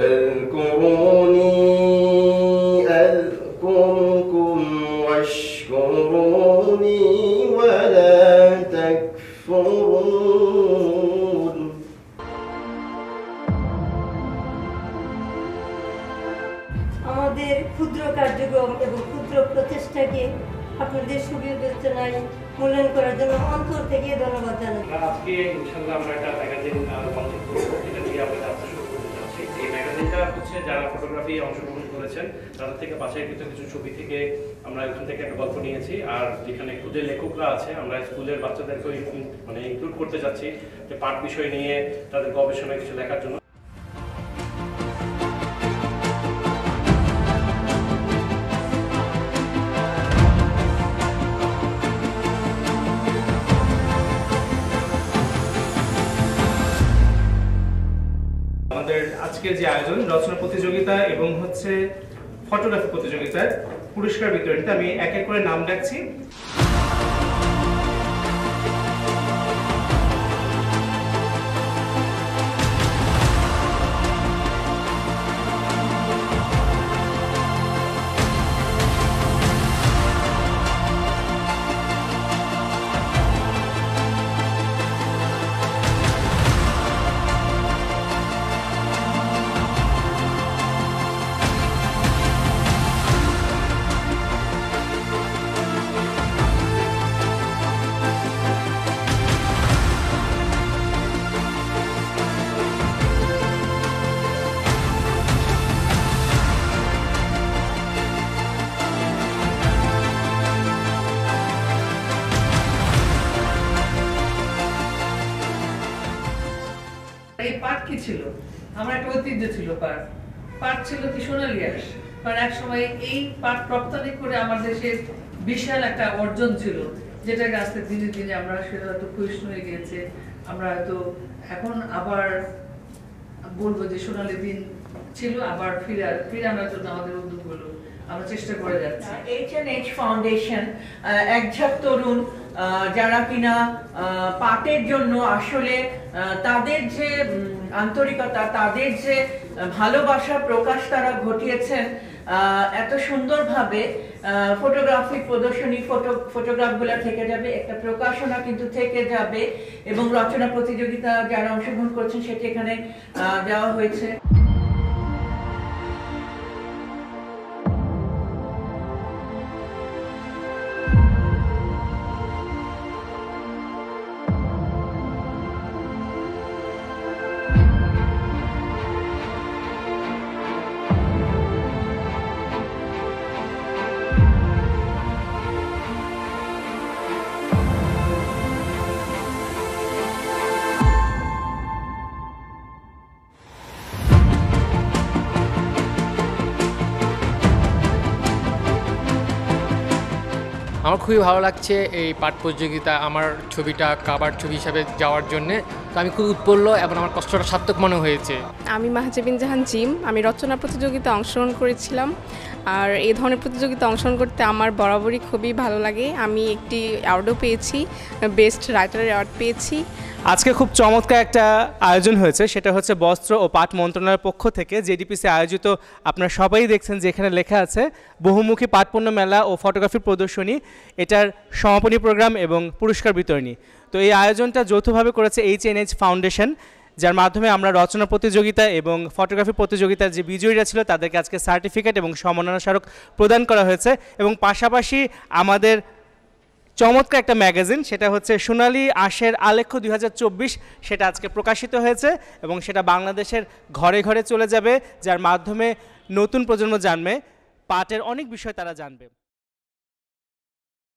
فاذكروني أذكركم واشكروني ولا تكفرون। আমাদের ক্ষুদ্র কার্যক্রম এবং ক্ষুদ্র প্রচেষ্টাকে আপনাদের শুভেচ্ছায় মূল্যায়ন করার জন্য অন্তর থেকে ধন্যবাদ জানাই। আজকে ইনশাআল্লাহ আমরা একটা ম্যাগাজিন লঞ্চ করব, এটা দিয়ে আমরা যাত্রা শুরু করতে যাচ্ছি। এই ম্যাগাজিনটা হচ্ছে যারা ফটোগ্রাফি অংশগ্রহণ করেছেন তাদের থেকে বাছাইকৃত কিছু ছবি থেকে আমরা এখান থেকে একটা গল্প নিয়েছি, আর যেখানে খুদে লেখকরা আছে আমরা স্কুলের বাচ্চাদেরকে মানে ইনক্লুড করতে যাচ্ছি যে পাঠ বিষয় নিয়ে তাদের গবেষণায় কিছু লেখার জন্য। আমাদের আজকের যে আয়োজন রচনা প্রতিযোগিতা এবং হচ্ছে ফটোগ্রাফি প্রতিযোগিতার পুরস্কার বিতরণীতে আমি এক এক করে নাম ডাকছি। এই পাট কি ছিল? আমার একটা ঐতিহ্য ছিল। পাট ছিল কি সোনালী আঁশ। কারণ এক সময় এই পাট রপ্তানি করে আমার দেশের বিশাল একটা অর্জন ছিল, যেটাকে আস্তে দিনে দিনে আমরা সেটা হয়তো ক্ষয়িষ্ণু হয়ে গিয়েছে। আমরা হয়তো এখন আবার বলবো যে সোনালী দিন ছিল, আবার ফিরে আনার জন্য আমাদের উদ্যোগগুলো আমরা চেষ্টা করে যাচ্ছি। H&H ফাউন্ডেশন একঝাঁক তরুণ যারা কিনা পাটের জন্য আসলে তাদের যে আন্তরিকতা, তাদের যে ভালোবাসার প্রকাশ তারা ঘটিয়েছেন এত সুন্দরভাবে। ফটোগ্রাফি প্রদর্শনী, ফটোগ্রাফগুলো থেকে যাবে, একটা প্রকাশনা কিন্তু থেকে যাবে, এবং রচনা প্রতিযোগিতা যারা অংশগ্রহণ করছেন সেটি এখানে দেওয়া হয়েছে। আমার খুবই ভালো লাগছে এই পাঠ প্রতিযোগিতা আমার ছবিটা কাভার ছবি হিসাবে যাওয়ার জন্যে। তো আমি খুব উৎফুল্ল এবং আমার কষ্টটা সার্থক মনে হয়েছে। আমি মাহজাবিন জাহান জিম, আমি রচনা প্রতিযোগিতায় অংশগ্রহণ করেছিলাম। আর এই ধরনের প্রতিযোগিতা অংশগ্রহণ করতে আমার বরাবরই খুবই ভালো লাগে। আমি একটি অ্যাওয়ার্ডও পেয়েছি, বেস্ট রাইটারের অ্যাওয়ার্ড পেয়েছি। আজকে খুব চমৎকার একটা আয়োজন হয়েছে, সেটা হচ্ছে বস্ত্র ও পাট মন্ত্রণালয়ের পক্ষ থেকে জেডিপিসি আয়োজিত। আপনারা সবাই দেখছেন যে এখানে লেখা আছে বহুমুখী পাটপণ্য মেলা ও ফটোগ্রাফি প্রদর্শনী, এটার সমাপনী প্রোগ্রাম এবং পুরস্কার বিতরণী। তো এই আয়োজনটা যৌথভাবে করেছে H&H ফাউন্ডেশন, যার মাধ্যমে আমরা রচনা প্রতিযোগিতা এবং ফটোগ্রাফি প্রতিযোগিতার যে বিজয়ীরা ছিল তাদেরকে আজকে সার্টিফিকেট এবং সম্মাননা স্মারক প্রদান করা হয়েছে। এবং পাশাপাশি আমাদের চমৎকার একটা ম্যাগাজিন, সেটা হচ্ছে সোনালী আঁশের আলেখ্য 2024, সেটা আজকে প্রকাশিত হয়েছে এবং সেটা বাংলাদেশের ঘরে ঘরে চলে যাবে, যার মাধ্যমে নতুন প্রজন্ম জানবে, পাটের অনেক বিষয় তারা জানবে।